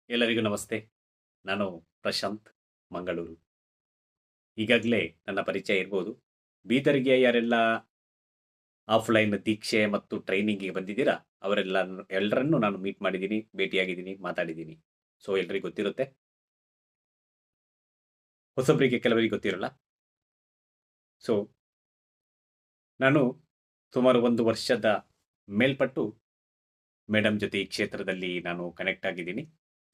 ಎಲ್ಲರಿಗೂ ನಮಸ್ತೆ. ನಾನು ಪ್ರಶಾಂತ್, ಮಂಗಳೂರು. ಈಗಾಗಲೇ ನನ್ನ ಪರಿಚಯ ಇರ್ಬೋದು. ಬೀದರ್‌ಗೆ ಯಾರೆಲ್ಲ ಆಫ್‌ಲೈನ್ ದೀಕ್ಷೆ ಮತ್ತು ಟ್ರೈನಿಂಗಿಗೆ ಬಂದಿದ್ದೀರಾ, ಎಲ್ಲರನ್ನೂ ನಾನು ಮೀಟ್ ಮಾಡಿದ್ದೀನಿ, ಭೇಟಿಯಾಗಿದ್ದೀನಿ, ಮಾತಾಡಿದ್ದೀನಿ. ಸೊ, ಎಲ್ರಿಗೂ ಗೊತ್ತಿರುತ್ತೆ. ಹೊಸಬರಿಗೆ ಕೆಲವರಿಗೆ ಗೊತ್ತಿರಲ್ಲ. ಸೊ, ನಾನು ಸುಮಾರು 1 ವರ್ಷದ ಮೇಲ್ಪಟ್ಟು ಮೇಡಮ್ ಜೊತೆ ಈ ಕ್ಷೇತ್ರದಲ್ಲಿ ನಾನು ಕನೆಕ್ಟ್ ಆಗಿದ್ದೀನಿ.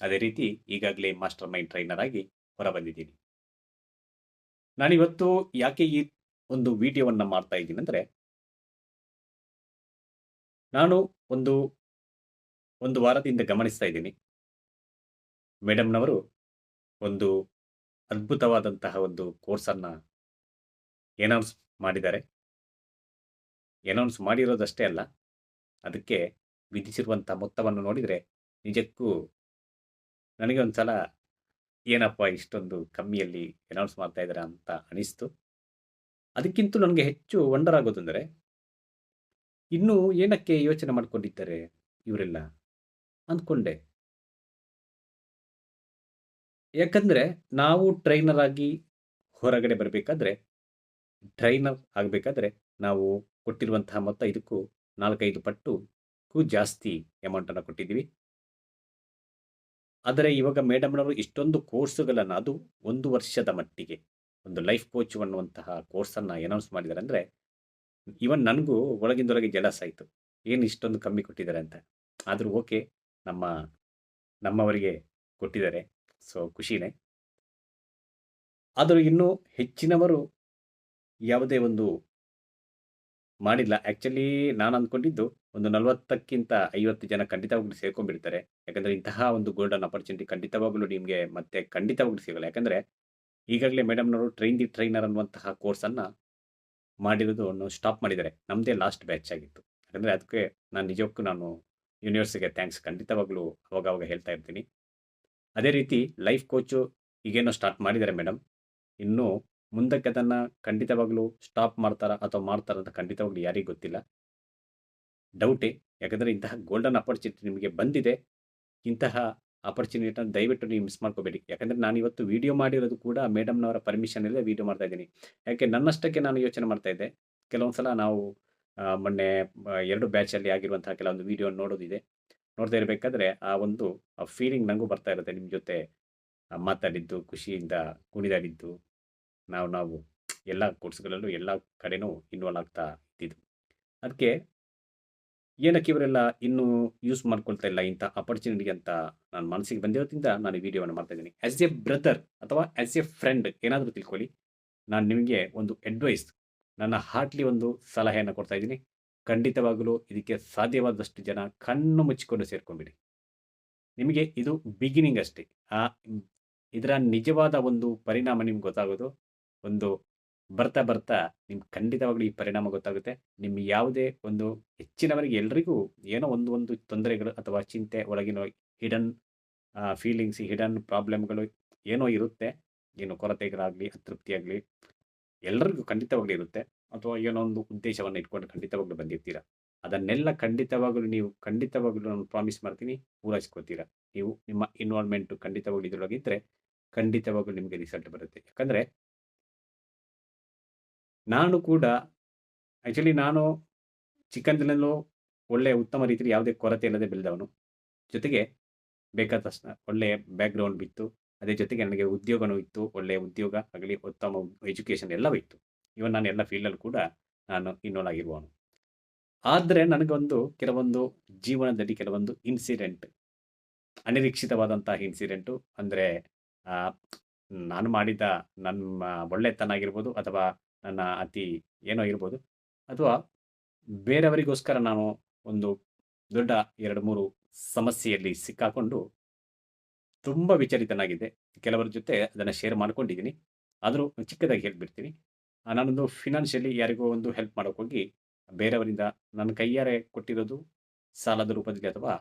ಅದೇ ರೀತಿ ಈಗಾಗಲೇ ಮಾಸ್ಟರ್ ಮೈಂಡ್ ಟ್ರೈನರ್ ಆಗಿ ಹೊರಬಂದಿದ್ದೀನಿ. ನಾನಿವತ್ತು ಯಾಕೆ ಈ ಒಂದು ವಿಡಿಯೋವನ್ನ ಮಾಡ್ತಾ ಇದ್ದೀನಂದ್ರೆ, ನಾನು ಒಂದು ಒಂದು ವಾರದಿಂದ ಗಮನಿಸ್ತಾ ಇದ್ದೀನಿ. ಮೇಡಮ್‌ನವರು ಒಂದು ಅದ್ಭುತವಾದಂತಹ ಒಂದು ಕೋರ್ಸನ್ನ ಎನೌನ್ಸ್ ಮಾಡಿದ್ದಾರೆ. ಎನೌನ್ಸ್ ಮಾಡಿರೋದಷ್ಟೇ ಅಲ್ಲ, ಅದಕ್ಕೆ ವಿಧಿಸಿರುವಂಥ ಮೊತ್ತವನ್ನು ನೋಡಿದರೆ ನಿಜಕ್ಕೂ ನನಗೆ ಒಂದು ಸಲ ಏನಪ್ಪಾ ಇಷ್ಟೊಂದು ಕಮ್ಮಿಯಲ್ಲಿ ಎನೌನ್ಸ್ ಮಾಡ್ತಾ ಇದ್ದಾರಾ ಅಂತ ಅನಿಸ್ತು. ಅದಕ್ಕಿಂತಲೂ ನನಗೆ ಹೆಚ್ಚು ವಂಡರ್ ಆಗೋದಂದರೆ, ಇನ್ನೂ ಏನಕ್ಕೆ ಯೋಚನೆ ಮಾಡ್ಕೊಂಡಿದ್ದಾರೆ ಇವರೆಲ್ಲ ಅಂದ್ಕೊಂಡೆ. ಯಾಕಂದ್ರೆ ನಾವು ಟ್ರೈನರ್ ಆಗಿ ಹೊರಗಡೆ ಬರಬೇಕಾದ್ರೆ ಟ್ರೈನರ್ ಆಗಬೇಕಾದ್ರೆ ನಾವು ಕೊಟ್ಟಿರುವಂತಹ ಮೊತ್ತ ಇದಕ್ಕೂ 4, 5 ಪಟ್ಟುಕ್ಕೂ ಜಾಸ್ತಿ ಅಮೌಂಟನ್ನು ಕೊಟ್ಟಿದ್ದೀವಿ. ಆದರೆ ಇವಾಗ ಮೇಡಮ್‌ನವರು ಇಷ್ಟೊಂದು ಕೋರ್ಸುಗಳನ್ನು ಅದು 1 ವರ್ಷದ ಮಟ್ಟಿಗೆ ಒಂದು ಲೈಫ್ ಕೋಚ್ ಅನ್ನುವಂತಹ ಕೋರ್ಸನ್ನು ಅನೌನ್ಸ್ ಮಾಡಿದ್ದಾರೆ ಅಂದರೆ, ಈವನ್ ನನಗೂ ಒಳಗಿಂದೊಳಗೆ ಜಲಸ್ ಆಯಿತು. ಏನು ಇಷ್ಟೊಂದು ಕಮ್ಮಿ ಕೊಟ್ಟಿದ್ದಾರೆ ಅಂತ. ಆದರೂ ಓಕೆ, ನಮ್ಮ ನಮ್ಮವರಿಗೆ ಕೊಟ್ಟಿದ್ದಾರೆ. ಸೊ ಖುಷಿನೇ. ಆದರೂ ಇನ್ನೂ ಹೆಚ್ಚಿನವರು ಯಾವುದೇ ಒಂದು ಮಾಡಿಲ್ಲ. ಆಕ್ಚುಲಿ ನಾನು ಅಂದ್ಕೊಂಡಿದ್ದು ಒಂದು 40ಕ್ಕಿಂತ 50 ಜನ ಖಂಡಿತವಾಗ್ಲೂ ಸೇರ್ಕೊಂಡ್ಬಿಡ್ತಾರೆ. ಯಾಕಂದ್ರೆ ಇಂತಹ ಒಂದು ಗೋಲ್ಡನ್ ಅಪರ್ಚುನಿಟಿ ಖಂಡಿತವಾಗ್ಲೂ ನಿಮ್ಗೆ ಮತ್ತೆ ಖಂಡಿತವಾಗ್ಲೂ ಸಿಗಲ್ಲ. ಯಾಕಂದ್ರೆ ಈಗಾಗಲೇ ಮೇಡಮ್‌ನವರು ಟ್ರೈನ್ ದಿ ಟ್ರೈನರ್ ಅನ್ನುವಂತಹ ಕೋರ್ಸನ್ನ ಮಾಡಿರೋದನ್ನು ಸ್ಟಾಪ್ ಮಾಡಿದ್ದಾರೆ. ನಮ್ಮದೇ ಲಾಸ್ಟ್ ಬ್ಯಾಚ್ ಆಗಿತ್ತು. ಯಾಕಂದ್ರೆ ಅದಕ್ಕೆ ನಾನು ಯೂನಿವರ್ಸಿಗೆ ಥ್ಯಾಂಕ್ಸ್ ಖಂಡಿತವಾಗ್ಲೂ ಅವಾಗವಾಗ ಹೇಳ್ತಾ ಇರ್ತೀನಿ. ಅದೇ ರೀತಿ ಲೈಫ್ ಕೋಚು ಈಗೇನೋ ಸ್ಟಾರ್ಟ್ ಮಾಡಿದ್ದಾರೆ ಮೇಡಮ್. ಇನ್ನೂ ಮುಂದಕ್ಕೆ ಅದನ್ನ ಖಂಡಿತವಾಗ್ಲೂ ಸ್ಟಾಪ್ ಮಾಡ್ತಾರಾ ಅಥವಾ ಮಾಡ್ತಾರಾ ಅಂತ ಖಂಡಿತವಾಗ್ಲೂ ಯಾರಿಗೂ ಗೊತ್ತಿಲ್ಲ. ಡೌಟೇ. ಯಾಕಂದ್ರೆ ಇಂತಹ ಗೋಲ್ಡನ್ ಅಪರ್ಚುನಿಟಿ ನಿಮಗೆ ಬಂದಿದೆ. ಇಂತಹ ಅಪರ್ಚುನಿಟಿನ ದಯವಿಟ್ಟು ನೀವು ಮಿಸ್ ಮಾಡ್ಕೋಬೇಡಿ. ಯಾಕಂದ್ರೆ ನಾನಿವತ್ತು ವಿಡಿಯೋ ಮಾಡಿರೋದು ಕೂಡ ಮೇಡಮ್‌ನವರ ಪರ್ಮಿಷನ್ ಇಲ್ಲದೆ ವಿಡಿಯೋ ಮಾಡ್ತಾ ಇದ್ದೀನಿ. ಯಾಕೆ ನನ್ನಷ್ಟಕ್ಕೆ ನಾನು ಯೋಚನೆ ಮಾಡ್ತಾ ಇದ್ದೆ. ಕೆಲವೊಂದು ಸಲ ನಾವು ಮೊನ್ನೆ 2 ಬ್ಯಾಚಲ್ಲಿ ಆಗಿರುವಂತಹ ಕೆಲವೊಂದು ವಿಡಿಯೋ ನೋಡೋದಿದೆ. ನೋಡ್ತಾ ಇರಬೇಕಾದ್ರೆ ಆ ಒಂದು ಫೀಲಿಂಗ್ ನನಗೂ ಬರ್ತಾ ಇರುತ್ತೆ. ನಿಮ್ಮ ಜೊತೆ ಮಾತಾಡಿದ್ದು, ಖುಷಿಯಿಂದ ಕುಣಿದಾಡಿದ್ದು, ನಾವು ಎಲ್ಲ ಕೋರ್ಸ್‌ಗಳಲ್ಲೂ ಎಲ್ಲ ಕಡೆನೂ ಇನ್ವಾಲ್ವ್ ಆಗ್ತಾ ಇದ್ದಿದ್ದು. ಅದಕ್ಕೆ ಏನಕ್ಕೆ ಇವರೆಲ್ಲ ಇನ್ನೂ ಯೂಸ್ ಮಾಡ್ಕೊಳ್ತಾ ಇಲ್ಲ ಇಂಥ ಅಪರ್ಚುನಿಟಿ ಅಂತ ನನ್ನ ಮನಸ್ಸಿಗೆ ಬಂದಿರೋದ್ರಿಂದ ನಾನು ಈ ವಿಡಿಯೋವನ್ನು ಮಾಡ್ತಾ ಇದ್ದೀನಿ. ಆಸ್ ಎ ಬ್ರದರ್ ಅಥವಾ ಆಸ್ ಎ ಫ್ರೆಂಡ್ ಏನಾದರೂ ತಿಳ್ಕೊಳ್ಳಿ. ನಾನು ನಿಮಗೆ ಒಂದು ಅಡ್ವೈಸ್, ನನ್ನ ಹಾರ್ಟ್ಲಿ ಒಂದು ಸಲಹೆಯನ್ನು ಕೊಡ್ತಾ ಇದ್ದೀನಿ. ಖಂಡಿತವಾಗಲೂ ಇದಕ್ಕೆ ಸಾಧ್ಯವಾದಷ್ಟು ಜನ ಕಣ್ಣು ಮುಚ್ಚಿಕೊಂಡು ಸೇರ್ಕೊಂಡ್ಬಿಡಿ. ನಿಮಗೆ ಇದು ಬಿಗಿನಿಂಗ್ ಅಷ್ಟೇ. ಆ ಇದರ ನಿಜವಾದ ಒಂದು ಪರಿಣಾಮ ನಿಮ್ಗೆ ಗೊತ್ತಾಗೋದು ಒಂದು ಬರ್ತಾ ನಿಮ್ಗೆ ಖಂಡಿತವಾಗ್ಲೂ ಈ ಪರಿಣಾಮ ಗೊತ್ತಾಗುತ್ತೆ. ನಿಮ್ಮ ಯಾವುದೇ ಒಂದು ಹೆಚ್ಚಿನವರಿಗೆ ಎಲ್ರಿಗೂ ಏನೋ ಒಂದು ತೊಂದರೆಗಳು ಅಥವಾ ಚಿಂತೆ ಒಳಗಿನ ಹಿಡನ್ ಫೀಲಿಂಗ್ಸ್, ಹಿಡನ್ ಪ್ರಾಬ್ಲಮ್‌ಗಳು ಏನೋ ಇರುತ್ತೆ. ಏನು ಕೊರತೆಗಳಾಗಲಿ, ಅತೃಪ್ತಿಯಾಗಲಿ ಎಲ್ಲರಿಗೂ ಖಂಡಿತವಾಗ್ಲೂ ಇರುತ್ತೆ. ಅಥವಾ ಏನೋ ಒಂದು ಉದ್ದೇಶವನ್ನು ಇಟ್ಕೊಂಡು ಖಂಡಿತವಾಗ್ಲೂ ಬಂದಿರ್ತೀರಾ. ಅದನ್ನೆಲ್ಲ ಖಂಡಿತವಾಗ್ಲೂ ನಾನು ಪ್ರಾಮಿಸ್ ಮಾಡ್ತೀನಿ ಪೂರೈಸ್ಕೋತೀರಾ. ನೀವು ನಿಮ್ಮ ಇನ್ವಾಲ್ವ್‌ಮೆಂಟ್ ಖಂಡಿತವಾಗ್ಲೂ ಇದ್ರೊಳಗಿದ್ರೆ ಖಂಡಿತವಾಗ್ಲೂ ನಿಮಗೆ ರಿಸಲ್ಟ್ ಬರುತ್ತೆ. ಯಾಕಂದ್ರೆ ನಾನು ಕೂಡ ನಾನು ಚಿಕ್ಕಂದಿನಲ್ಲೂ ಒಳ್ಳೆಯ ಉತ್ತಮ ರೀತಿಯಲ್ಲಿ ಯಾವುದೇ ಕೊರತೆ ಇಲ್ಲದೆ ಬೆಳೆದವನು. ಜೊತೆಗೆ ಬೇಕಾದಷ್ಟು ಒಳ್ಳೆಯ ಬ್ಯಾಕ್‌ಗ್ರೌಂಡ್ ಇತ್ತು. ಅದೇ ಜೊತೆಗೆ ನನಗೆ ಉದ್ಯೋಗನೂ ಇತ್ತು. ಒಳ್ಳೆಯ ಉದ್ಯೋಗ ಆಗಲಿ, ಉತ್ತಮ ಎಜುಕೇಷನ್ ಎಲ್ಲವೂ ಇತ್ತು. ಈವನ್ ನಾನು ಎಲ್ಲ ಫೀಲ್ಡಲ್ಲೂ ಕೂಡ ನಾನು ಇನ್ವಾಲ್ವ್ ಆಗಿರುವವನು. ಆದರೆ ನನಗೊಂದು ಕೆಲವೊಂದು ಜೀವನದಲ್ಲಿ ಕೆಲವೊಂದು ಇನ್ಸಿಡೆಂಟ್, ಅನಿರೀಕ್ಷಿತವಾದಂತಹ ಇನ್ಸಿಡೆಂಟು ಅಂದರೆ ಆಹ್, ನಾನು ಮಾಡಿದ ನನ್ನ ಒಳ್ಳೆತನ ಆಗಿರ್ಬೋದು ಅಥವಾ ನನ್ನ ಅತಿ ಏನೋ ಇರ್ಬೋದು ಅಥವಾ ಬೇರೆಯವರಿಗೋಸ್ಕರ ನಾನು ಒಂದು ದೊಡ್ಡ 2, 3 ಸಮಸ್ಯೆಯಲ್ಲಿ ಸಿಕ್ಕಾಕೊಂಡು ತುಂಬ ವಿಚಲಿತನಾಗಿದ್ದೆ. ಕೆಲವರ ಜೊತೆ ಅದನ್ನ ಶೇರ್ ಮಾಡ್ಕೊಂಡಿದ್ದೀನಿ. ಆದರೂ ಚಿಕ್ಕದಾಗಿ ಹೇಳ್ಬಿಡ್ತೀನಿ. ನಾನೊಂದು ಫಿನಾನ್ಷಿಯಲಿ ಯಾರಿಗೋ ಒಂದು ಹೆಲ್ಪ್ ಮಾಡೋಕ್ಕೋಗಿ ಬೇರೆಯವರಿಂದ ನನ್ನ ಕೈಯಾರೆ ಕೊಟ್ಟಿರೋದು ಸಾಲದ ರೂಪದಲ್ಲಿ ಅಥವಾ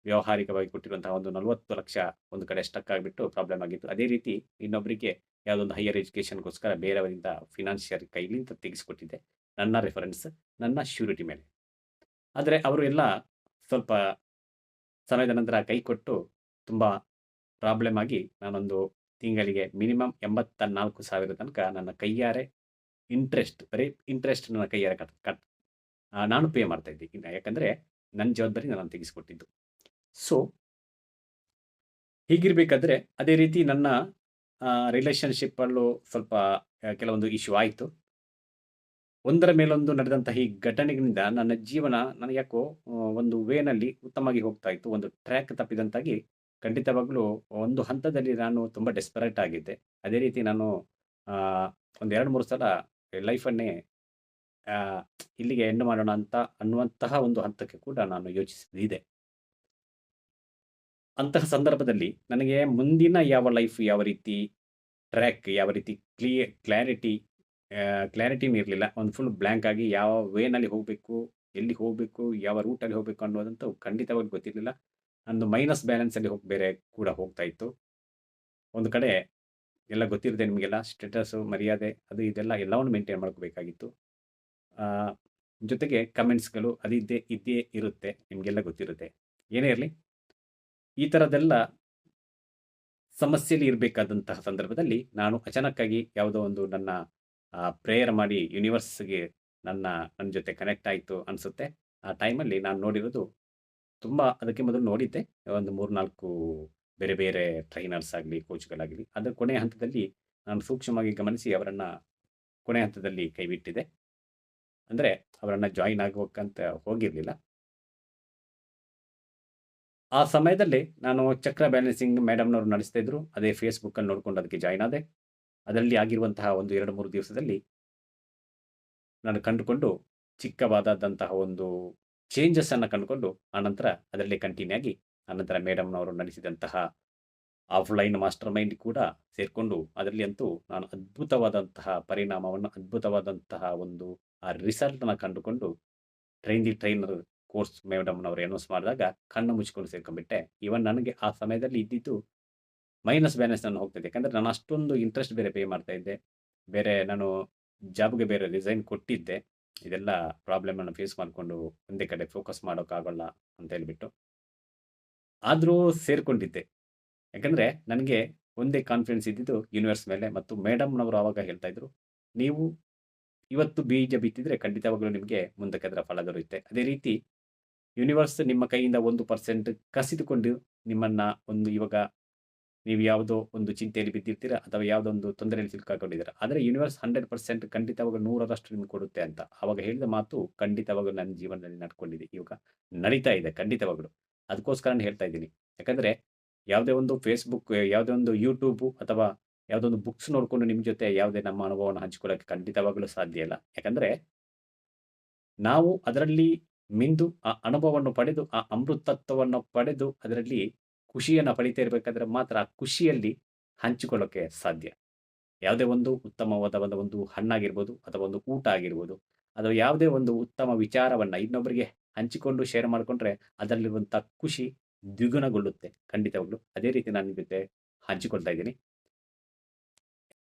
ವ್ಯಾವಹಾರಿಕವಾಗಿ ಕೊಟ್ಟಿರುವಂತಹ ಒಂದು 40,00,000 ಒಂದು ಕಡೆ ಸ್ಟಕ್ ಆಗಿಬಿಟ್ಟು ಪ್ರಾಬ್ಲಮ್ ಆಗಿತ್ತು. ಅದೇ ರೀತಿ ಇನ್ನೊಬ್ಬರಿಗೆ ಯಾವುದೋ ಒಂದು ಹೈಯರ್ ಎಜುಕೇಷನ್‌ಗೋಸ್ಕರ ಬೇರೆಯವರಿಂದ ಫಿನಾನ್ಷಿಯಲ್ ಕೈಲಿಂದ ತೆಗೆಸಿಕೊಟ್ಟಿದ್ದೆ. ನನ್ನ ರೆಫರೆನ್ಸ್, ನನ್ನ ಶ್ಯೂರಿಟಿ ಮೇಲೆ. ಆದರೆ ಅವರು ಎಲ್ಲ ಸ್ವಲ್ಪ ಸಮಯದ ನಂತರ ಕೈ ಕೊಟ್ಟು ತುಂಬ ಪ್ರಾಬ್ಲಮ್ ಆಗಿ ನಾನೊಂದು ತಿಂಗಳಿಗೆ ಮಿನಿಮಮ್ 84,000 ತನಕ ನನ್ನ ಕೈಯಾರೆ ಬರೀ ಇಂಟ್ರೆಸ್ಟ್ ನನ್ನ ಕೈಯಾರೆ ನಾನು ಪೇ ಮಾಡ್ತಾ ಇದ್ದೆ. ಯಾಕಂದರೆ ನನ್ನ ಜವಾಬ್ದಾರಿ ನಾನು ತೆಗೆಸಿಕೊಟ್ಟಿದ್ದು. ಸೊ ಹೀಗಿರಬೇಕಾದ್ರೆ ಅದೇ ರೀತಿ ನನ್ನ ರಿಲೇಷನ್‌ಶಿಪ್ಪಲ್ಲೂ ಸ್ವಲ್ಪ ಕೆಲವೊಂದು ಇಶ್ಯೂ ಆಯಿತು. ಒಂದರ ಮೇಲೊಂದು ನಡೆದಂತಹ ಈ ಘಟನೆಗಳಿಂದ ನನ್ನ ಜೀವನ ನನಗೆ ಯಾಕೋ ಒಂದು ವೇನಲ್ಲಿ ಉತ್ತಮವಾಗಿ ಹೋಗ್ತಾ ಇತ್ತು. ಒಂದು ಟ್ರ್ಯಾಕ್ ತಪ್ಪಿದಂತಾಗಿ ಖಂಡಿತವಾಗ್ಲೂ ಒಂದು ಹಂತದಲ್ಲಿ ನಾನು ತುಂಬ ಡೆಸ್ಪರೇಟ್ ಆಗಿದ್ದೆ. ಅದೇ ರೀತಿ ನಾನು ಒಂದು 2, 3 ಸಲ ಲೈಫನ್ನೇ ಆಹ್, ಇಲ್ಲಿಗೆ ಎಂಡ್ ಮಾಡೋಣ ಅಂತ ಅನ್ನುವಂತಹ ಒಂದು ಹಂತಕ್ಕೆ ಕೂಡ ನಾನು ಯೋಚಿಸಿದ್ದಿದೆ. ಅಂತಹ ಸಂದರ್ಭದಲ್ಲಿ ನನಗೆ ಮುಂದಿನ ಯಾವ ಲೈಫ್ ಯಾವ ರೀತಿ ಟ್ರ್ಯಾಕ್ ಯಾವ ರೀತಿ ಕ್ಲಾರಿಟಿನೇ ಇರಲಿಲ್ಲ. ಒಂದು ಫುಲ್ ಬ್ಲ್ಯಾಂಕ್ ಆಗಿ ಯಾವ ವೇನಲ್ಲಿ ಹೋಗಬೇಕು, ಎಲ್ಲಿ ಹೋಗಬೇಕು, ಯಾವ ರೂಟಲ್ಲಿ ಹೋಗಬೇಕು ಅನ್ನೋದಂತೂ ಖಂಡಿತವಾಗಿ ಗೊತ್ತಿರಲಿಲ್ಲ. ನಂದು ಮೈನಸ್ ಬ್ಯಾಲೆನ್ಸಲ್ಲಿ ಬೇರೆ ಕೂಡ ಹೋಗ್ತಾ ಇತ್ತು. ಒಂದು ಕಡೆ ಎಲ್ಲ ಗೊತ್ತಿರುತ್ತೆ ನಿಮಗೆಲ್ಲ ಸ್ಟೇಟಸು, ಮರ್ಯಾದೆ ಅದು ಇದೆಲ್ಲ ಎಲ್ಲವನ್ನು ಮೇಂಟೈನ್ ಮಾಡ್ಕೋಬೇಕಾಗಿತ್ತು. ಜೊತೆಗೆ ಕಮೆಂಟ್ಸ್‌ಗಳು ಅದು ಇದ್ದೇ ಇರುತ್ತೆ. ನಿಮಗೆಲ್ಲ ಗೊತ್ತಿರುತ್ತೆ. ಏನೇ ಇರಲಿ, ಈ ಥರದ್ದೆಲ್ಲ ಸಮಸ್ಯೆಯಲ್ಲಿ ಇರಬೇಕಾದಂತಹ ಸಂದರ್ಭದಲ್ಲಿ ನಾನು ಅಚಾನಕ್ಕಾಗಿ ಯಾವುದೋ ಒಂದು ನನ್ನ ಪ್ರೇಯರ್ ಮಾಡಿ ಯೂನಿವರ್ಸ್‌ಗೆ ನನ್ನ ಜೊತೆ ಕನೆಕ್ಟ್ ಆಯಿತು ಅನಿಸುತ್ತೆ. ಆ ಟೈಮಲ್ಲಿ ನಾನು ನೋಡಿರೋದು ಅದಕ್ಕೆ ಮೊದಲು ನೋಡಿದ್ದೆ. ಒಂದು 3, 4 ಬೇರೆ ಬೇರೆ ಟ್ರೈನರ್ಸ್ ಆಗಲಿ, ಕೋಚ್‌ಗಳಾಗಲಿ. ಅದರ ಕೊನೆಯ ಹಂತದಲ್ಲಿ ನಾನು ಸೂಕ್ಷ್ಮವಾಗಿ ಗಮನಿಸಿ ಅವರನ್ನು ಕೊನೆಯ ಹಂತದಲ್ಲಿ ಕೈಬಿಟ್ಟಿದೆ. ಅಂದರೆ ಅವರನ್ನು ಜಾಯಿನ್ ಆಗೋಕ್ಕಂತ ಹೋಗಿರಲಿಲ್ಲ. ಆ ಸಮಯದಲ್ಲಿ ನಾನು ಚಕ್ರ ಬ್ಯಾಲೆನ್ಸಿಂಗ್ ಮೇಡಮ್‌ನವರು ನಡೆಸ್ತಾ ಇದ್ರು. ಅದೇ ಫೇಸ್‌ಬುಕ್ಕಲ್ಲಿ ನೋಡ್ಕೊಂಡು ಅದಕ್ಕೆ ಜಾಯಿನ್ ಆದೆ. ಅದರಲ್ಲಿ ಆಗಿರುವಂತಹ ಒಂದು 2, 3 ದಿವಸದಲ್ಲಿ ನಾನು ಕಂಡುಕೊಂಡು ಚಿಕ್ಕವಾದಂತಹ ಒಂದು ಚೇಂಜಸನ್ನು ಕಂಡುಕೊಂಡು ಆನಂತರ ಅದರಲ್ಲಿ ಕಂಟಿನ್ಯೂ ಆಗಿ ಆನಂತರ ಮೇಡಮ್‌ನವರು ನಡೆಸಿದಂತಹ ಆಫ್‌ಲೈನ್ ಮಾಸ್ಟರ್ ಮೈಂಡ್ ಕೂಡ ಸೇರಿಕೊಂಡು ಅದರಲ್ಲಿ ಅಂತೂ ನಾನು ಅದ್ಭುತವಾದಂತಹ ಪರಿಣಾಮವನ್ನು, ಅದ್ಭುತವಾದಂತಹ ಒಂದು ರಿಸಲ್ಟನ್ನು ಕಂಡುಕೊಂಡು ಟ್ರೈನ್ ದಿ ಟ್ರೈನರ್ ಕೋರ್ಸ್ ಮೇಡಮ್‌ನವರು ಅನೌನ್ಸ್ ಮಾಡಿದಾಗ ಕಣ್ಣು ಮುಚ್ಕೊಂಡು ಸೇರ್ಕೊಂಡ್ಬಿಟ್ಟೆ. ಈವನ್ ನನಗೆ ಆ ಸಮಯದಲ್ಲಿ ಇದ್ದಿದ್ದು ಮೈನಸ್ ಬ್ಯಾಲೆನ್ಸ್ ನಾನು ಹೋಗ್ತಿದ್ದೆ. ಯಾಕಂದರೆ ನಾನು ಅಷ್ಟೊಂದು ಇಂಟ್ರೆಸ್ಟ್ ಬೇರೆ ಪೇ ಮಾಡ್ತಾ ಇದ್ದೆ. ಬೇರೆ ನಾನು ಜಾಬ್‌ಗೆ ಬೇರೆ ರಿಸೈನ್ ಕೊಟ್ಟಿದ್ದೆ. ಇದೆಲ್ಲ ಪ್ರಾಬ್ಲಮನ್ನು ಫೇಸ್ ಮಾಡಿಕೊಂಡು ಒಂದೇ ಕಡೆ ಫೋಕಸ್ ಮಾಡೋಕ್ಕಾಗಲ್ಲ ಅಂತ ಹೇಳ್ಬಿಟ್ಟು. ಆದರೂ ಸೇರಿಕೊಂಡಿದ್ದೆ. ಯಾಕಂದರೆ ನನಗೆ ಒಂದೇ ಕಾನ್ಫಿಡೆನ್ಸ್ ಇದ್ದಿದ್ದು ಯೂನಿವರ್ಸ್ ಮೇಲೆ ಮತ್ತು ಮೇಡಮ್‌ನವರು ಆವಾಗ ಹೇಳ್ತಾ ಇದ್ರು, "ನೀವು ಇವತ್ತು ಬೀಜ ಬಿತ್ತಿದರೆ ಖಂಡಿತವಾಗಲೂ ನಿಮಗೆ ಮುಂದಕ್ಕೆ ಅದರ ಫಲ ದೊರೆಯುತ್ತೆ. ಅದೇ ರೀತಿ ಯೂನಿವರ್ಸ್ ನಿಮ್ಮ ಕೈಯಿಂದ 1% ಕಸಿದುಕೊಂಡು ನಿಮ್ಮನ್ನು ಇವಾಗ ನೀವು ಯಾವುದೋ ಒಂದು ಚಿಂತೆಯಲ್ಲಿ ಬಿದ್ದಿರ್ತೀರಾ ಅಥವಾ ಯಾವುದೋ ಒಂದು ತೊಂದರೆಯಲ್ಲಿ ಸಿಲುಕಾಕೊಂಡಿದ್ದೀರಾ. ಆದರೆ ಯೂನಿವರ್ಸ್ 100% ಖಂಡಿತವಾಗ್ಲೂ 100ರಷ್ಟು ನಿಮ್ಗೆ ಕೊಡುತ್ತೆ ಅಂತ. ಆವಾಗ ಹೇಳಿದ ಮಾತು ಖಂಡಿತವಾಗ್ಲೂ ನನ್ನ ಜೀವನದಲ್ಲಿ ನಡ್ಕೊಂಡಿದೆ. ಇವಾಗ ನಡೀತಾ ಇದೆ ಖಂಡಿತವಾಗ್ಲೂ. ಅದಕ್ಕೋಸ್ಕರನೇ ಹೇಳ್ತಾ ಇದ್ದೀನಿ. ಯಾಕಂದರೆ ಯಾವುದೇ ಒಂದು ಫೇಸ್‌ಬುಕ್, ಯಾವುದೇ ಒಂದು ಯೂಟ್ಯೂಬು ಅಥವಾ ಯಾವುದೋ ಒಂದು ಬುಕ್ಸ್ ನೋಡಿಕೊಂಡು ನಿಮ್ಮ ಜೊತೆ ಯಾವುದೇ ನಮ್ಮ ಅನುಭವವನ್ನು ಹಂಚಿಕೊಳ್ಳೋಕ್ಕೆ ಖಂಡಿತವಾಗಲೂ ಸಾಧ್ಯ ಇಲ್ಲ. ಯಾಕಂದರೆ ನಾವು ಅದರಲ್ಲಿ ಮಿಂದು ಆ ಅನುಭವವನ್ನು ಪಡೆದು, ಆ ಅಮೃತತ್ವವನ್ನು ಪಡೆದು ಅದರಲ್ಲಿ ಖುಷಿಯನ್ನು ಪಡಿತಾ ಇರಬೇಕಾದ್ರೆ ಮಾತ್ರ ಆ ಖುಷಿಯಲ್ಲಿ ಹಂಚಿಕೊಳ್ಳೋಕ್ಕೆ ಸಾಧ್ಯ. ಯಾವುದೇ ಒಂದು ಉತ್ತಮವಾದ ಒಂದು ಹಣ್ಣಾಗಿರ್ಬೋದು ಅಥವಾ ಒಂದು ಊಟ ಆಗಿರ್ಬೋದು ಅಥವಾ ಯಾವುದೇ ಒಂದು ಉತ್ತಮ ವಿಚಾರವನ್ನು ಇನ್ನೊಬ್ಬರಿಗೆ ಹಂಚಿಕೊಂಡು ಶೇರ್ ಮಾಡಿಕೊಂಡ್ರೆ ಅದರಲ್ಲಿರುವಂಥ ಖುಷಿ ದ್ವಿಗುಣಗೊಳ್ಳುತ್ತೆ ಖಂಡಿತವಾಗ್ಲೂ. ಅದೇ ರೀತಿ ನಾನು ನಿಮ್ಮ ಜೊತೆ ಹಂಚಿಕೊಳ್ತಾ ಇದ್ದೀನಿ.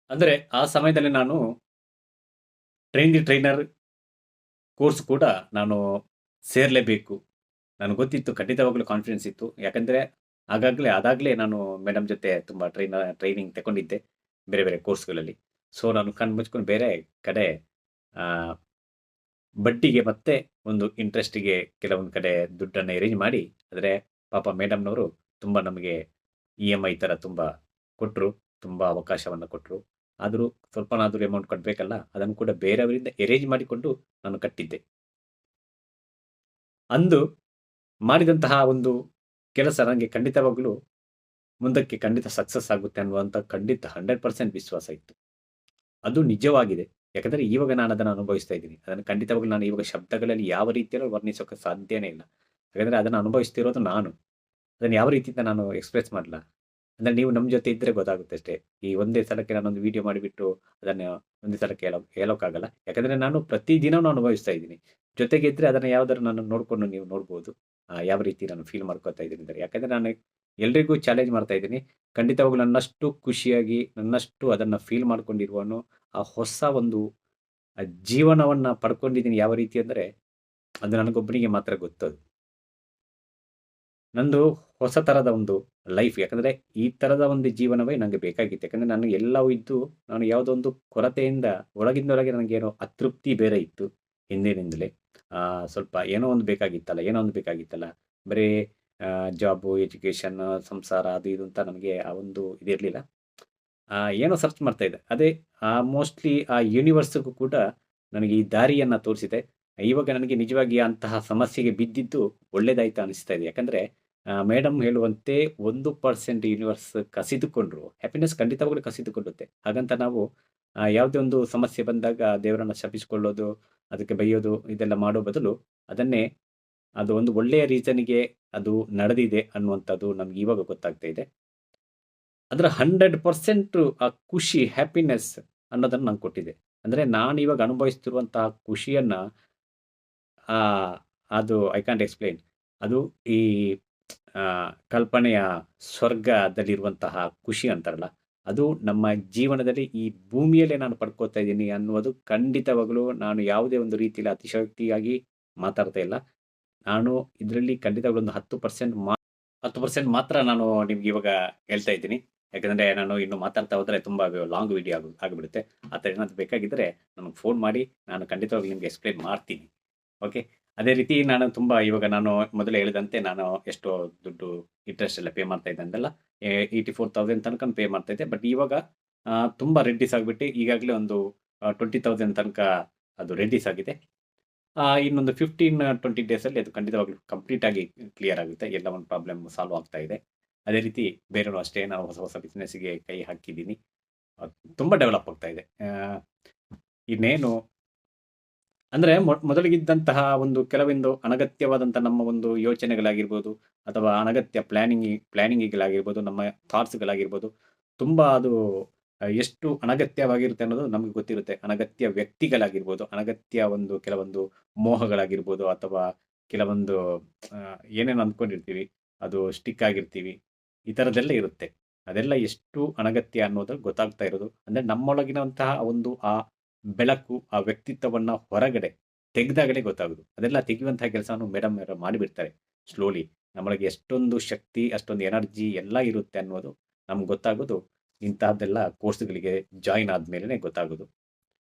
ಅಂದರೆ ಆ ಸಮಯದಲ್ಲಿ ನಾನು ಟ್ರೈನ್ ದಿ ಟ್ರೈನರ್ ಕೋರ್ಸ್ ಕೂಡ ನಾನು ಸೇರಲೇಬೇಕು. ನನಗೆ ಗೊತ್ತಿತ್ತು, ಖಂಡಿತವಾಗ್ಲೂ ಕಾನ್ಫಿಡೆನ್ಸ್ ಇತ್ತು. ಯಾಕಂದರೆ ಅದಾಗಲೇ ನಾನು ಮೇಡಮ್ ಜೊತೆ ತುಂಬ ಟ್ರೈನಿಂಗ್ ತಗೊಂಡಿದ್ದೆ ಬೇರೆ ಬೇರೆ ಕೋರ್ಸ್ಗಳಲ್ಲಿ. ಸೊ ನಾನು ಕಣ್ಣು ಮುಚ್ಕೊಂಡು ಬೇರೆ ಕಡೆ ಬಡ್ಡಿಗೆ ಮತ್ತೆ ಒಂದು ಇಂಟ್ರೆಸ್ಟಿಗೆ ಕೆಲವೊಂದು ಕಡೆ ದುಡ್ಡನ್ನು ಅರೇಂಜ್ ಮಾಡಿ, ಆದರೆ ಪಾಪ ಮೇಡಮ್‌ನವರು ತುಂಬ ನಮಗೆ EMI ಥರ ತುಂಬ ಕೊಟ್ಟರು, ತುಂಬ ಅವಕಾಶವನ್ನು ಕೊಟ್ಟರು. ಆದರೂ ಸ್ವಲ್ಪನಾದರೂ ಅಮೌಂಟ್ ಕಟ್ಟಬೇಕಲ್ಲ, ಅದನ್ನು ಕೂಡ ಬೇರೆಯವರಿಂದ ಅರೇಂಜ್ ಮಾಡಿಕೊಂಡು ನಾನು ಕಟ್ಟಿದ್ದೆ. ಅಂದು ಮಾಡಿದಂತಹ ಒಂದು ಕೆಲಸ ನನಗೆ ಖಂಡಿತವಾಗಲೂ ಮುಂದಕ್ಕೆ ಖಂಡಿತ ಸಕ್ಸಸ್ ಆಗುತ್ತೆ ಅನ್ನುವಂಥ ಖಂಡಿತ 100% ವಿಶ್ವಾಸ ಇತ್ತು. ಅದು ನಿಜವಾಗಿದೆ. ಯಾಕಂದರೆ ಇವಾಗ ನಾನು ಅದನ್ನು ಅನುಭವಿಸ್ತಾ ಇದ್ದೀನಿ. ಅದನ್ನು ಖಂಡಿತವಾಗ್ಲೂ ನಾನು ಇವಾಗ ಶಬ್ದಗಳಲ್ಲಿ ಯಾವ ರೀತಿಯಲ್ಲೂ ವರ್ಣಿಸೋಕ್ಕೆ ಸಾಧ್ಯನೇ ಇಲ್ಲ. ಯಾಕಂದರೆ ಅದನ್ನು ಅನುಭವಿಸ್ತಿರೋದು ನಾನು. ಅದನ್ನು ಯಾವ ರೀತಿಯಿಂದ ನಾನು ಎಕ್ಸ್‌ಪ್ರೆಸ್ ಮಾಡಲ್ಲ. ಅಂದರೆ ನೀವು ನಮ್ಮ ಜೊತೆ ಇದ್ದರೆ ಗೊತ್ತಾಗುತ್ತೆ ಅಷ್ಟೇ. ಈ ಒಂದೇ ಸಲಕ್ಕೆ ನಾನೊಂದು ವಿಡಿಯೋ ಮಾಡಿಬಿಟ್ಟು ಅದನ್ನು ಒಂದೇ ಸಲಕ್ಕೆ ಹೇಳೋಕ್ಕಾಗಲ್ಲ. ಯಾಕಂದರೆ ನಾನು ಪ್ರತಿದಿನವೂ ಅನುಭವಿಸ್ತಾ ಇದ್ದೀನಿ. ಜೊತೆಗೆ ಇದ್ದರೆ ಅದನ್ನು ಯಾವ್ದಾದ್ರು ನಾನು ನೋಡಿಕೊಂಡು ನೀವು ನೋಡ್ಬೋದು. ಯಾವ ರೀತಿ ನಾನು ಫೀಲ್ ಮಾಡ್ಕೊತಾ ಇದ್ದೀನಿ ಅಂತ. ಯಾಕಂದರೆ ನಾನು ಎಲ್ರಿಗೂ ಚಾಲೆಂಜ್ ಮಾಡ್ತಾ ಇದ್ದೀನಿ. ಖಂಡಿತವಾಗ್ಲೂ ನನ್ನಷ್ಟು ಖುಷಿಯಾಗಿ, ನನ್ನಷ್ಟು ಅದನ್ನು ಫೀಲ್ ಮಾಡ್ಕೊಂಡಿರುವವನು, ಆ ಹೊಸ ಒಂದು ಜೀವನವನ್ನು ಪಡ್ಕೊಂಡಿದ್ದೀನಿ ಯಾವ ರೀತಿ ಅಂದರೆ, ಅದು ನನಗೊಬ್ಬನಿಗೆ ಮಾತ್ರ ಗೊತ್ತದು. ನಂದು ಹೊಸ ಥರದ ಒಂದು ಲೈಫ್. ಯಾಕಂದರೆ ಈ ಥರದ ಒಂದು ಜೀವನವೇ ನನಗೆ ಬೇಕಾಗಿತ್ತು. ಯಾಕಂದರೆ ನನಗೆ ಎಲ್ಲವೂ ಇದ್ದು ನಾನು ಯಾವುದೋ ಒಂದು ಕೊರತೆಯಿಂದ ಒಳಗಿಂದೊಳಗೆ ನನಗೇನೋ ಅತೃಪ್ತಿ ಬೇರೆ ಇತ್ತು ಹಿಂದಿನಿಂದಲೇ. ಸ್ವಲ್ಪ ಏನೋ ಒಂದು ಬೇಕಾಗಿತ್ತಲ್ಲ, ಏನೋ ಒಂದು ಬೇಕಾಗಿತ್ತಲ್ಲ. ಬರೀ ಜಾಬು, ಎಜುಕೇಷನ್, ಸಂಸಾರ ಅದು ಇದು ಅಂತ ನನಗೆ ಆ ಒಂದು ಇದಿರಲಿಲ್ಲ. ಏನೋ ಸರ್ಚ್ ಮಾಡ್ತಾ ಇದ್ದೆ. ಅದೇ ಮೋಸ್ಟ್‌ಲಿ ಆ ಯೂನಿವರ್ಸ್‌ಗೂ ಕೂಡ ನನಗೆ ಈ ದಾರಿಯನ್ನು ತೋರಿಸಿದೆ. ಇವಾಗ ನನಗೆ ನಿಜವಾಗಿ ಅಂತಹ ಸಮಸ್ಯೆಗೆ ಬಿದ್ದಿದ್ದು ಒಳ್ಳೆಯದಾಯ್ತು ಅನಿಸ್ತಾ ಇದೆ. ಯಾಕಂದರೆ ಮೇಡಮ್ ಹೇಳುವಂತೆ 1% ಯೂನಿವರ್ಸ್ ಕಸಿದುಕೊಂಡ್ರು ಹ್ಯಾಪಿನೆಸ್ ಖಂಡಿತವಾಗ್ಲೂ ಕಸಿದುಕೊಳ್ಳುತ್ತೆ. ಹಾಗಂತ ನಾವು ಯಾವುದೇ ಒಂದು ಸಮಸ್ಯೆ ಬಂದಾಗ ದೇವರನ್ನ ಶಪಿಸಿಕೊಳ್ಳೋದು, ಅದಕ್ಕೆ ಬೈಯೋದು ಇದೆಲ್ಲ ಮಾಡೋ ಬದಲು ಅದನ್ನೇ ಅದು ಒಂದು ಒಳ್ಳೆಯ ರೀಸನ್‌ಗೆ ಅದು ನಡೆದಿದೆ ಅನ್ನುವಂಥದ್ದು ನಮ್ಗೆ ಇವಾಗ ಗೊತ್ತಾಗ್ತಾ ಇದೆ. ಅದರ 100% ಆ ಖುಷಿ, ಹ್ಯಾಪಿನೆಸ್ ಅನ್ನೋದನ್ನ ನಂಗೆ ಕೊಟ್ಟಿದೆ. ಅಂದ್ರೆ ನಾನಿವಾಗ ಅನುಭವಿಸ್ತಿರುವಂತಹ ಖುಷಿಯನ್ನ ಆ ಅದು ಐ ಕ್ಯಾಂಟ್ ಎಕ್ಸ್‌ಪ್ಲೇನ್. ಅದು ಈ ಕಲ್ಪನೆಯ ಸ್ವರ್ಗದಲ್ಲಿರುವಂತಹ ಖುಷಿ ಅಂತಾರಲ್ಲ, ಅದು ನಮ್ಮ ಜೀವನದಲ್ಲಿ ಈ ಭೂಮಿಯಲ್ಲೇ ನಾನು ಪಡ್ಕೋತಾ ಇದ್ದೀನಿ ಅನ್ನುವುದು ಖಂಡಿತವಾಗಲೂ ನಾನು ಯಾವುದೇ ಒಂದು ರೀತಿಯಲ್ಲಿ ಅತಿಶಯೋಕ್ತಿಯಾಗಿ ಮಾತಾಡ್ತಾ ಇಲ್ಲ. ನಾನು ಇದರಲ್ಲಿ ಖಂಡಿತವಾಗ್ಲೂ ಒಂದು 10% ಮಾತ್ರ ನಾನು ನಿಮ್ಗೆ ಇವಾಗ ಹೇಳ್ತಾ ಇದ್ದೀನಿ. ಯಾಕಂದ್ರೆ ನಾನು ಇನ್ನು ಮಾತಾಡ್ತಾ ಹೋದ್ರೆ ತುಂಬಾ ಲಾಂಗ್ ವಿಡಿಯೋ ಆಗಿಬಿಡುತ್ತೆ. ಆ ಥರ ಏನಾದ್ರು ಬೇಕಾಗಿದ್ದರೆ ನನಗೆ ಫೋನ್ ಮಾಡಿ ನಾನು ಖಂಡಿತವಾಗ್ಲೂ ನಿಮ್ಗೆ ಎಕ್ಸ್‌ಪ್ಲೇನ್ ಮಾಡ್ತೀನಿ. ಓಕೆ. ಅದೇ ರೀತಿ ನಾನು ತುಂಬಾ ಇವಾಗ ನಾನು ಮೊದಲೇ ಹೇಳಿದಂತೆ ನಾನು ಎಷ್ಟೋ ದುಡ್ಡು ಇಂಟ್ರೆಸ್ಟ್ ಎಲ್ಲ ಪೇ ಮಾಡ್ತಾ ಇದ್ದೆ ಅಂದೆಲ್ಲ. 84,000 ತನಕ ಪೇ ಮಾಡ್ತಾ ಇದ್ದೆ. ಬಟ್ ಇವಾಗ ತುಂಬಾ ರೆಡ್ಯೂಸ್ ಆಗಿಬಿಟ್ಟು ಈಗಾಗಲೇ ಒಂದು 20,000 ತನಕ ಅದು ರೆಡ್ಯೂಸ್ ಆಗಿದೆ. ಇನ್ನೊಂದು 15-20 ಡೇಸಲ್ಲಿ ಅದು ಖಂಡಿತವಾಗ್ಲೂ ಕಂಪ್ಲೀಟ್ ಆಗಿ ಕ್ಲಿಯರ್ ಆಗುತ್ತೆ. ಎಲ್ಲ ಒಂದು ಪ್ರಾಬ್ಲಮ್ ಸಾಲ್ವ್ ಆಗ್ತಾ ಇದೆ. ಅದೇ ರೀತಿ ಬೇರೆಯವರು ಅಷ್ಟೇ ನಾವು ಹೊಸ ಹೊಸ ಬಿಸ್ನೆಸ್‌ಗೆ ಕೈ ಹಾಕಿದ್ದೀನಿ. ತುಂಬ ಡೆವಲಪ್ ಆಗ್ತಾ ಇದೆ. ಇನ್ನೇನು ಅಂದ್ರೆ ಮೊದಲಿಗಿದ್ದಂತಹ ಒಂದು ಕೆಲವೊಂದು ಅನಗತ್ಯವಾದಂಥ ನಮ್ಮ ಒಂದು ಯೋಚನೆಗಳಾಗಿರ್ಬೋದು, ಅಥವಾ ಅನಗತ್ಯ ಪ್ಲಾನಿಂಗ್‌ಗಳಾಗಿರ್ಬೋದು, ನಮ್ಮ ಥಾಟ್ಸ್‌ಗಳಾಗಿರ್ಬೋದು, ತುಂಬ ಅದು ಎಷ್ಟು ಅನಗತ್ಯವಾಗಿರುತ್ತೆ ಅನ್ನೋದು ನಮಗೆ ಗೊತ್ತಿರುತ್ತೆ. ಅನಗತ್ಯ ವ್ಯಕ್ತಿಗಳಾಗಿರ್ಬೋದು, ಅನಗತ್ಯ ಒಂದು ಕೆಲವೊಂದು ಮೋಹಗಳಾಗಿರ್ಬೋದು, ಅಥವಾ ಕೆಲವೊಂದು ಏನೇನು ಅಂದ್ಕೊಂಡಿರ್ತೀವಿ, ಅದು ಸ್ಟಿಕ್ ಆಗಿರ್ತೀವಿ. ಈ ಥರದ್ದೆಲ್ಲ ಇರುತ್ತೆ. ಅದೆಲ್ಲ ಎಷ್ಟು ಅನಗತ್ಯ ಅನ್ನೋದು ಗೊತ್ತಾಗ್ತಾ ಇರೋದು. ಅಂದ್ರೆ ನಮ್ಮೊಳಗಿನಂತಹ ಒಂದು ಆ ಬೆಳಕು, ಆ ವ್ಯಕ್ತಿತ್ವವನ್ನ ಹೊರಗಡೆ ತೆಗೆದಾಗಲೇ ಗೊತ್ತಾಗೋದು. ಅದೆಲ್ಲ ತೆಗೆಯುವಂತಹ ಕೆಲಸವನ್ನು ಮೇಡಮ್ ಅವರು ಮಾಡಿಬಿಡ್ತಾರೆ ಸ್ಲೋಲಿ. ನಮ್ಮೊಳಗೆ ಎಷ್ಟೊಂದು ಶಕ್ತಿ, ಅಷ್ಟೊಂದು ಎನರ್ಜಿ ಎಲ್ಲ ಇರುತ್ತೆ ಅನ್ನೋದು ನಮ್ಗೆ ಗೊತ್ತಾಗೋದು ಇಂತಹದ್ದೆಲ್ಲ ಕೋರ್ಸ್‌ಗಳಿಗೆ ಜಾಯಿನ್ ಆದ್ಮೇಲೆನೇ ಗೊತ್ತಾಗೋದು.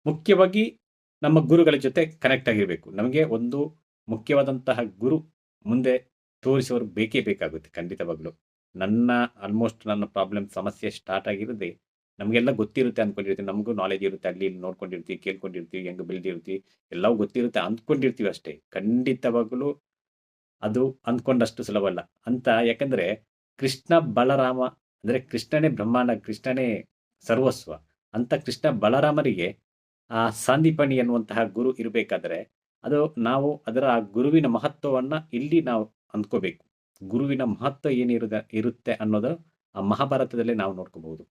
ಮುಖ್ಯವಾಗಿ ನಮ್ಮ ಗುರುಗಳ ಜೊತೆ ಕನೆಕ್ಟ್ ಆಗಿರ್ಬೇಕು. ನಮಗೆ ಒಂದು ಮುಖ್ಯವಾದಂತಹ ಗುರು ಮುಂದೆ ತೋರಿಸುವವರು ಬೇಕೇ ಬೇಕಾಗುತ್ತೆ ಖಂಡಿತವಾಗ್ಲು. ಆಲ್ಮೋಸ್ಟ್ ನನ್ನ ಪ್ರಾಬ್ಲಮ್ ಸಮಸ್ಯೆ ಸ್ಟಾರ್ಟ್ ಆಗಿರೋದೇ ನಮಗೆಲ್ಲ ಗೊತ್ತಿರುತ್ತೆ ಅನ್ಕೊಂಡಿರ್ತೀವಿ. ನಮಗೂ ನಾಲೆಡ್ಜ್ ಇರುತ್ತೆ. ಅಲ್ಲಿ ಇಲ್ಲಿ ನೋಡ್ಕೊಂಡಿರ್ತೀವಿ, ಕೇಳ್ಕೊಂಡಿರ್ತೀವಿ, ಹೆಂಗೆ ಬೆಳೆದಿರ್ತೀವಿ, ಎಲ್ಲವೂ ಗೊತ್ತಿರುತ್ತೆ ಅಂದ್ಕೊಂಡಿರ್ತೀವಿ ಅಷ್ಟೇ. ಖಂಡಿತವಾಗಲೂ ಅದು ಅಂದ್ಕೊಂಡಷ್ಟು ಸುಲಭ ಅಲ್ಲ. ಅಂತ ಯಾಕಂದ್ರೆ ಕೃಷ್ಣ ಬಲರಾಮ ಅಂದ್ರೆ ಕೃಷ್ಣನೇ ಬ್ರಹ್ಮಾಂಡ, ಕೃಷ್ಣನೇ ಸರ್ವಸ್ವ. ಅಂತ ಕೃಷ್ಣ ಬಲರಾಮರಿಗೆ ಆ ಸಾಂದೀಪನಿ ಎನ್ನುವಂತಹ ಗುರು ಇರಬೇಕಾದ್ರೆ ಅದು ನಾವು ಅದರ ಆ ಗುರುವಿನ ಮಹತ್ವವನ್ನ ಇಲ್ಲಿ ನಾವು ಅಂದ್ಕೋಬೇಕು. ಗುರುವಿನ ಮಹತ್ವ ಇರುತ್ತೆ ಅನ್ನೋದು ಆ ಮಹಾಭಾರತದಲ್ಲೇ ನಾವು ನೋಡ್ಕೋಬಹುದು.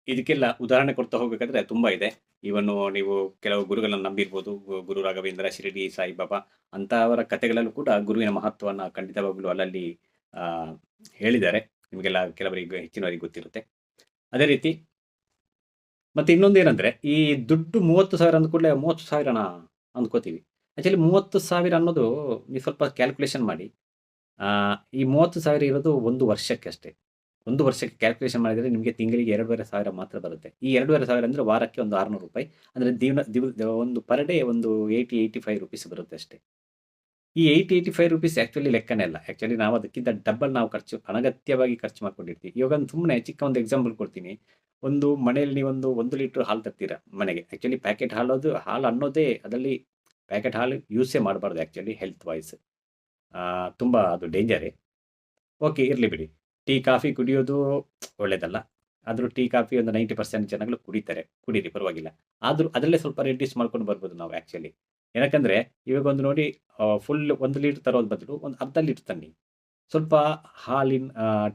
ಇದಕ್ಕೆಲ್ಲ ಉದಾಹರಣೆ ಕೊಡ್ತಾ ಹೋಗ್ಬೇಕಾದ್ರೆ ತುಂಬಾ ಇದೆ. ಇವನು ನೀವು ಕೆಲವು ಗುರುಗಳನ್ನ ನಂಬಿರ್ಬೋದು. ಗುರು ರಾಘವೇಂದ್ರ, ಶಿರಡಿ ಸಾಯಿಬಾಬಾ ಅಂತವರ ಕಥೆಗಳಲ್ಲೂ ಕೂಡ ಗುರುವಿನ ಮಹತ್ವವನ್ನ ಖಂಡಿತವಾಗ್ಲೂ ಅಲ್ಲಲ್ಲಿ ಆ, ಹೇಳಿದ್ದಾರೆ. ನಿಮಗೆಲ್ಲ ಕೆಲವರಿಗೆ ಹೆಚ್ಚಿನವರಿಗೆ ಗೊತ್ತಿರುತ್ತೆ. ಅದೇ ರೀತಿ ಮತ್ತೆ ಇನ್ನೊಂದೇನಂದ್ರೆ ಈ ದುಡ್ಡು 30,000 ಅಂದ ಕೂಡಲೇ 30,000ನಾ ಅಂದ್ಕೋತೀವಿ. ಆಕ್ಚುಲಿ 30,000 ಅನ್ನೋದು ನೀವು ಸ್ವಲ್ಪ ಕ್ಯಾಲ್ಕುಲೇಷನ್ ಮಾಡಿ. ಈ 30,000 ಇರೋದು 1 ವರ್ಷಕ್ಕೆ ಅಷ್ಟೇ. 1 ವರ್ಷಕ್ಕೆ ಕ್ಯಾಲ್ಕುಲೇಷನ್ ಮಾಡಿದ್ರೆ ನಿಮಗೆ ತಿಂಗಳಿಗೆ 2,500 ಮಾತ್ರ ಬರುತ್ತೆ. ಈ 2,500 ಅಂದ್ರೆ ವಾರಕ್ಕೆ ಒಂದು ₹600. ಅಂದ್ರೆ ಒಂದು ಪರ್ ಡೇ ಒಂದು 85 ರೂಪೀಸ್ ಬರುತ್ತೆ ಅಷ್ಟೇ. ಈ 85 ಆಕ್ಚುಲಿ ಲೆಕ್ಕನೇ ಅಲ್ಲ. ಆಕ್ಚುಲಿ ನಾವು ಅದಕ್ಕಿಂತ ಡಬಲ್ ನಾವು ಅನಗತ್ಯವಾಗಿ ಖರ್ಚು ಮಾಡ್ಕೊಂಡಿರ್ತೀವಿ. ಇವಾಗ ಒಂದು ಸುಮ್ಮನೆ ಚಿಕ್ಕ ಒಂದು ಎಕ್ಸಾಂಪಲ್ ಕೊಡ್ತೀನಿ. ಒಂದು ಮನೆಯಲ್ಲಿ ನೀವೊಂದು 1 ಲೀಟರ್ ಹಾಲು ತರ್ತೀರಾ ಮನೆಗೆ. ಆಕ್ಚುಲಿ ಪ್ಯಾಕೆಟ್ ಹಾಲು ಅನ್ನೋದೇ ಅದರಲ್ಲಿ ಪ್ಯಾಕೆಟ್ ಹಾಲು ಯೂಸೇ ಮಾಡಬಾರ್ದು ಆಕ್ಚುಲಿ ಹೆಲ್ತ್ ವೈಸ್. ತುಂಬಾ ಅದು ಡೇಂಜರೇ. ಓಕೆ, ಇರ್ಲಿ ಬಿಡಿ. ಟೀ, ಕಾಫಿ ಕುಡಿಯೋದು ಒಳ್ಳೇದಲ್ಲ. ಆದ್ರೂ ಟೀ, ಕಾಫಿ ಒಂದು 90% ಜನಗಳು ಕುಡಿತಾರೆ. ಕುಡೀರಿ ಪರವಾಗಿಲ್ಲ. ಆದ್ರೂ ಅದರಲ್ಲೇ ಸ್ವಲ್ಪ ರೆಡ್ಯೂಸ್ ಮಾಡ್ಕೊಂಡು ಬರ್ಬೋದು ನಾವು ಆಕ್ಚುಲಿ. ಏನಕ್ಕಂದ್ರೆ ಇವಾಗ ಒಂದು ನೋಡಿ ಫುಲ್ 1 ಲೀಟರ್ ತರೋದ್ ಬದಲು ಒಂದು ಅರ್ಧ ಲೀಟರ್ ತನ್ನಿ. ಸ್ವಲ್ಪ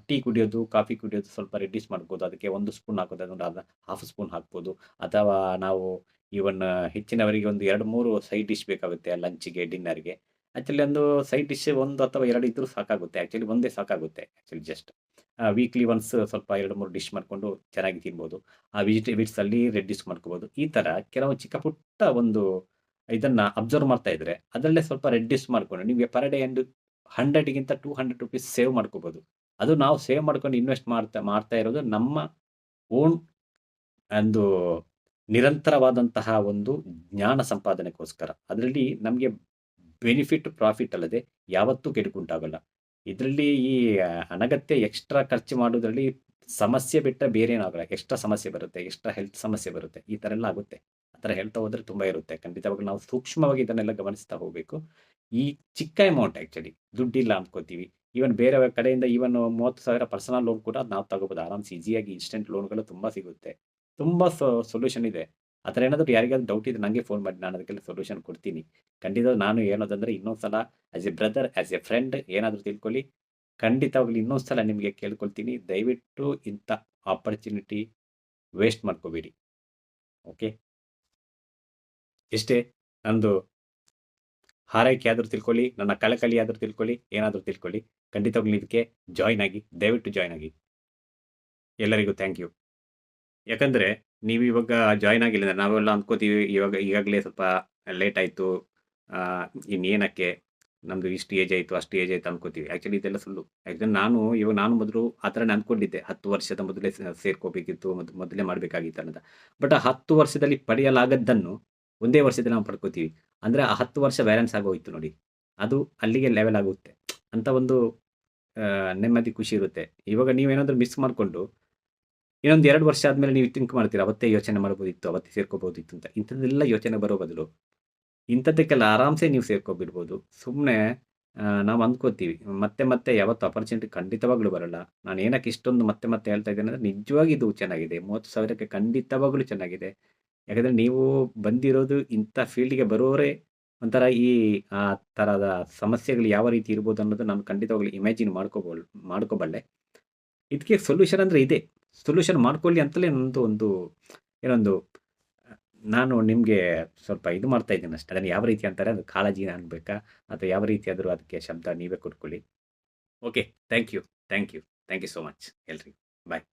ಟೀ ಕುಡಿಯೋದು, ಕಾಫಿ ಕುಡಿಯೋದು ಸ್ವಲ್ಪ ರೆಡ್ಯೂಸ್ ಮಾಡ್ಬೋದು. ಅದಕ್ಕೆ 1 ಸ್ಪೂನ್ ಹಾಕೋದು, ಅದೊಂದು ಹಾಫ್ ಸ್ಪೂನ್ ಹಾಕ್ಬೋದು. ಅಥವಾ ನಾವು ಇವನ್ ಹೆಚ್ಚಿನವರಿಗೆ ಒಂದು 2, 3 ಸೈಡ್ ಡಿಶ್ ಬೇಕಾಗುತ್ತೆ ಲಂಚ್‌ಗೆ, ಡಿನ್ನರ್‌ಗೆ. ಆಕ್ಚುಲಿ ಒಂದು ಸೈಡ್ ಡಿಶ್ 1 ಅಥವಾ 2 ಇದ್ರೂ ಸಾಕಾಗುತ್ತೆ. ಆಕ್ಚುಲಿ ಒಂದೇ ಸಾಕಾಗುತ್ತೆ ಆಕ್ಚುಲಿ ಜಸ್ಟ್. ವೀಕ್ಲಿ ಒನ್ಸ್ ಸ್ವಲ್ಪ 2, 3 ಡಿಶ್ ಮಾಡ್ಕೊಂಡು ಚೆನ್ನಾಗಿ ತಿನ್ಬೋದು. ಆ ವೆಜಿಟೇಬಲ್ಸಲ್ಲಿ ರೆಡ್ಯೂಸ್ ಮಾಡ್ಕೋಬೋದು. ಈ ಥರ ಕೆಲವು ಚಿಕ್ಕ ಪುಟ್ಟ ಒಂದು ಇದನ್ನ ಅಬ್ಸರ್ವ್ ಮಾಡ್ತಾ ಇದ್ರೆ ಅದರಲ್ಲೇ ಸ್ವಲ್ಪ ರೆಡ್ಯೂಸ್ ಮಾಡ್ಕೊಂಡು ನಿಮಗೆ ಪರ್ ಡೇ ಒಂದು 100ಗಿಂತ 200 ರೂಪೀಸ್ ಸೇವ್ ಮಾಡ್ಕೋಬೋದು. ಅದು ನಾವು ಸೇವ್ ಮಾಡ್ಕೊಂಡು ಇನ್ವೆಸ್ಟ್ ಮಾಡ್ತಾ ಮಾಡ್ತಾ ಇರೋದು ನಮ್ಮ ಓನ್ ಒಂದು ನಿರಂತರವಾದಂತಹ ಒಂದು ಜ್ಞಾನ ಸಂಪಾದನೆಗೋಸ್ಕರ. ಅದರಲ್ಲಿ ನಮಗೆ ಬೆನಿಫಿಟ್, ಪ್ರಾಫಿಟ್ ಅಲ್ಲದೆ ಯಾವತ್ತೂ ಕೆಡುಕುಂಟಾಗಲ್ಲ. ಇದರಲ್ಲಿ ಈ ಅನಗತ್ಯ ಎಕ್ಸ್ಟ್ರಾ ಖರ್ಚು ಮಾಡೋದ್ರಲ್ಲಿ ಸಮಸ್ಯೆ ಬಿಟ್ಟರೆ ಬೇರೇನೂ ಆಗಲ್ಲ. ಎಕ್ಸ್ಟ್ರಾ ಸಮಸ್ಯೆ ಬರುತ್ತೆ, ಎಕ್ಸ್ಟ್ರಾ ಹೆಲ್ತ್ ಸಮಸ್ಯೆ ಬರುತ್ತೆ. ಈ ಥರ ಎಲ್ಲ ಆಗುತ್ತೆ. ಆ ಥರ ಹೇಳ್ತಾ ಹೋದರೆ ತುಂಬ ಇರುತ್ತೆ. ಖಂಡಿತವಾಗ್ಲೂ ನಾವು ಸೂಕ್ಷ್ಮವಾಗಿ ಇದನ್ನೆಲ್ಲ ಗಮನಿಸ್ತಾ ಹೋಗಬೇಕು. ಈ ಚಿಕ್ಕ ಅಮೌಂಟ್ ಆ್ಯಕ್ಚುಲಿ ದುಡ್ಡಿಲ್ಲ ಅಂದ್ಕೋತೀವಿ. ಈವನ್ ಬೇರೆ ಕಡೆಯಿಂದ ಈವನ್ 30,000 ಪರ್ಸನಲ್ ಲೋನ್ ಕೂಡ ನಾವು ತಗೋಬೋದು ಆರಾಮ್ಸೆ ಈಸಿಯಾಗಿ. ಇನ್ಸ್ಟೆಂಟ್ ಲೋನ್ಗಳು ತುಂಬ ಸಿಗುತ್ತೆ. ತುಂಬ ಸೊಲ್ಯೂಷನ್ ಇದೆ. ಆ ಥರ ಏನಾದರೂ ಯಾರಿಗಾದ್ರೂ ಡೌಟ್ ಇದ್ರೆ ನನಗೆ ಫೋನ್ ಮಾಡಿ, ನಾನು ಅದಕ್ಕೆಲ್ಲ ಸೊಲ್ಯೂಷನ್ ಕೊಡ್ತೀನಿ. ಖಂಡಿತ ನಾನು ಹೇಳೋದಂದ್ರೆ ಇನ್ನೊಂದು ಸಲ as A brother, as A friend ಏನಾದರೂ ತಿಳ್ಕೊಳ್ಳಿ. ಖಂಡಿತವಾಗ್ಲೂ ಇನ್ನೊಂದು ಸಲ ನಿಮಗೆ ಕೇಳ್ಕೊಳ್ತೀನಿ, ದಯವಿಟ್ಟು ಇಂಥ ಆಪರ್ಚುನಿಟಿ ವೇಸ್ಟ್ ಮಾಡ್ಕೋಬೇಡಿ. ಓಕೆ, ಎಷ್ಟೇ ನಂದು ಹಾರೈಕೆ ಆದರೂ ತಿಳ್ಕೊಳ್ಳಿ, ನನ್ನ ಕಳಕಳಿ ಆದರೂ ತಿಳ್ಕೊಳ್ಳಿ, ಏನಾದರೂ ತಿಳ್ಕೊಳ್ಳಿ. ಖಂಡಿತವಾಗ್ಲೂ ಇದಕ್ಕೆ ಜಾಯ್ನ್ ಆಗಿ, ದಯವಿಟ್ಟು ಜಾಯ್ನ್ ಆಗಿ. ಎಲ್ಲರಿಗೂ ಥ್ಯಾಂಕ್ ಯು. ಯಾಕಂದರೆ ನೀವು ಇವಾಗ ಜಾಯ್ನ್ ಆಗಿಲ್ಲ, ನಾವೆಲ್ಲ ಅಂದ್ಕೋತೀವಿ ಈಗಾಗಲೇ ಸ್ವಲ್ಪ ಲೇಟ್ ಆಯಿತು, ಇನ್ನೇನಕ್ಕೆ ನಮ್ಮದು ಇಷ್ಟು ಏಜ್ ಆಯಿತು, ಅಷ್ಟು ಏಜ್ ಆಯಿತು ಅಂದ್ಕೋತೀವಿ. ಆ್ಯಕ್ಚುಲಿ ಇದೆಲ್ಲ ಸುಳ್ಳು. ಯಾಕಂದರೆ ನಾನು ಮೊದಲು ಆ ಥರನೇ ಅಂದ್ಕೊಂಡಿದ್ದೆ. 10 ವರ್ಷದ ಮೊದಲೇ ಸೇರ್ಕೋಬೇಕಿತ್ತು, ಮೊದಲೇ ಮಾಡಬೇಕಾಗಿತ್ತು ಅನ್ನೋದು. ಬಟ್ ಆ 10 ವರ್ಷದಲ್ಲಿ ಪಡೆಯಲಾಗದ್ದನ್ನು ಒಂದೇ ವರ್ಷದಲ್ಲಿ ನಾವು ಪಡ್ಕೋತೀವಿ. ಅಂದರೆ ಆ 10 ವರ್ಷ ಬ್ಯಾಲೆನ್ಸ್ ಆಗೋಯ್ತು ನೋಡಿ, ಅದು ಅಲ್ಲಿಗೆ ಲೆವೆಲ್ ಆಗುತ್ತೆ ಅಂತ ಒಂದು ನೆಮ್ಮದಿ, ಖುಷಿ ಇರುತ್ತೆ. ಇವಾಗ ನೀವೇನಾದರೂ ಮಿಸ್ ಮಾಡಿಕೊಂಡು ಇನ್ನೊಂದು 2 ವರ್ಷ ಆದಮೇಲೆ ನೀವು ಥಿಂಕ್ ಮಾಡ್ತೀರಾ, ಅವತ್ತೇ ಯೋಚನೆ ಮಾಡ್ಬೋದಿತ್ತು, ಅವತ್ತೇ ಸೇರ್ಕೋಬೋದಿತ್ತು ಅಂತ. ಇಂಥದ್ದೆಲ್ಲ ಯೋಚನೆ ಬರೋ ಬದಲು ಇಂಥದ್ದಕ್ಕೆಲ್ಲ ಆರಾಮ್ಸೆ ನೀವು ಸೇರ್ಕೊಬಿಡ್ಬೋದು. ಸುಮ್ಮನೆ ನಾವು ಅಂದ್ಕೋತೀವಿ ಮತ್ತೆ ಮತ್ತೆ ಯಾವತ್ತು ಆಪರ್ಚುನಿಟಿ ಖಂಡಿತವಾಗ್ಲೂ ಬರಲ್ಲ. ನಾನು ಏನಕ್ಕೆ ಇಷ್ಟೊಂದು ಮತ್ತೆ ಮತ್ತೆ ಹೇಳ್ತಾ ಇದ್ದೇನೆ ಅಂದರೆ, ನಿಜವಾಗಿ ಇದು ಚೆನ್ನಾಗಿದೆ. 30,000ಕ್ಕೆ ಖಂಡಿತವಾಗ್ಲೂ ಚೆನ್ನಾಗಿದೆ. ಯಾಕಂದರೆ ನೀವು ಬಂದಿರೋದು ಇಂಥ ಫೀಲ್ಡ್ಗೆ ಬರೋರೇ ಒಂಥರ ಈ ಆ ಥರದ ಸಮಸ್ಯೆಗಳು ಯಾವ ರೀತಿ ಇರ್ಬೋದು ಅನ್ನೋದು ನಾನು ಖಂಡಿತವಾಗ್ಲೂ ಇಮ್ಯಾಜಿನ್ ಮಾಡ್ಕೋಬಲ್ಲೆ. ಇದಕ್ಕೆ ಸೊಲ್ಯೂಷನ್ ಅಂದರೆ ಇದೆ. ಸೊಲ್ಯೂಷನ್ ಮಾಡ್ಕೊಳ್ಳಿ ಅಂತಲೇ ನನ್ನದು ಏನೊಂದು ನಾನು ನಿಮಗೆ ಸ್ವಲ್ಪ ಇದು ಮಾಡ್ತಾ ಇದ್ದೀನಿ ಅಷ್ಟೇ. ಅದನ್ನು ಯಾವ ರೀತಿ ಅಂತಾರೆ, ಅದು ಕಾಳಜಿ ಅನ್ಬೇಕಾ ಅಥವಾ ಯಾವ ರೀತಿ ಆದರೂ ಅದಕ್ಕೆ ಶಬ್ದ ನೀವೇ ಕೊಟ್ಕೊಳ್ಳಿ. Okay, thank you so much ಎಲ್ರಿಗೂ. ಬಾಯ್.